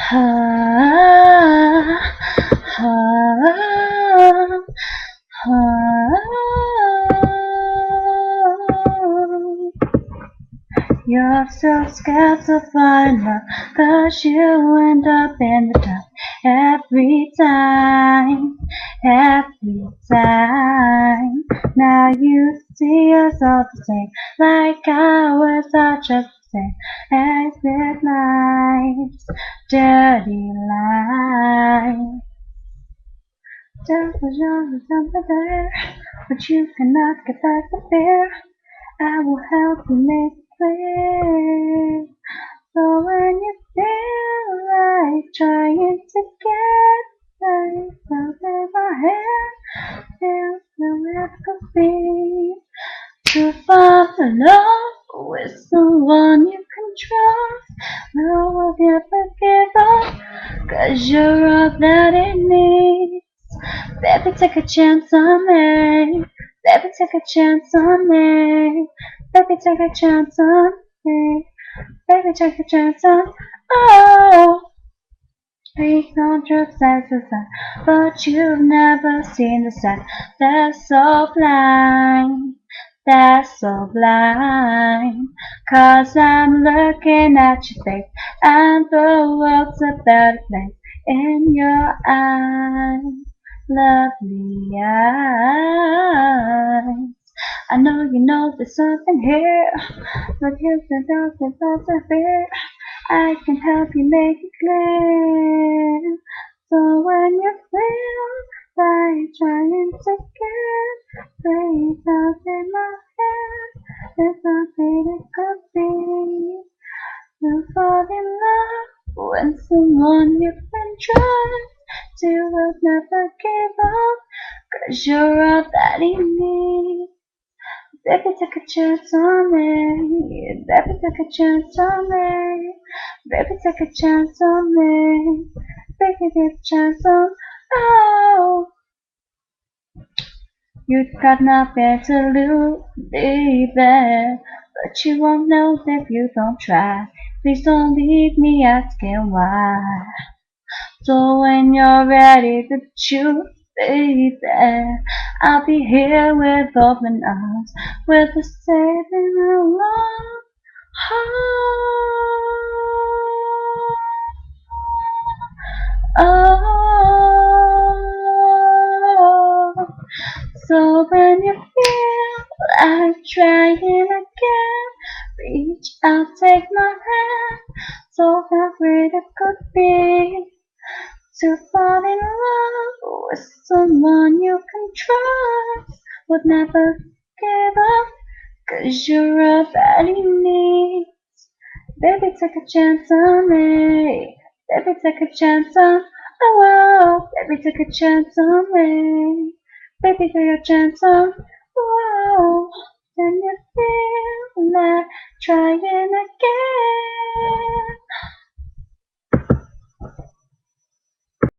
Ah, ah, ah. You're so scared to find love, 'cause you end up in the dark every time, every time. Now you see us all the same, like ours are just the same. Exit lights, dirty lies. Just a genre something there, but you cannot get back the fear. I will help you make it clear. So when you feel like trying to get myself in my head, feels nowhere to be. To fall in love with someone you can trust, no will ever give up, 'cause you're all that it needs. Baby, take a chance on me. Baby, take a chance on me. Baby, take a chance on me. Baby, take a chance on. Oh, please don't just say suicide, but you've never seen the side. That's so blind. That's so blind. 'Cause I'm looking at your face, and the world's a better place in your eyes. Lovely eyes. I know you know there's something here, but you can don't persevere. I can help you make it clear. So when you feel like trying to get things out in my head, there's nothing it could be. You fall in love when someone you can trust. You will never give up, 'cause you're all that he needs. Baby, take a chance on me. Baby, take a chance on me. Baby, take a chance on me. Baby, take a chance on. Oh, you've got nothing to lose, baby. But you won't know if you don't try. Please don't leave me asking why. So when you're ready to choose, baby, I'll be here with open arms, with a saving love heart. Oh, so when you feel like trying again, reach out, take my hand. So afraid it could be. To fall in love with someone you can trust, would never give up, 'cause you're all that he needs. Baby, take a chance on me. Baby, take a chance on. Oh, baby, take a chance on me. Baby, take a chance on.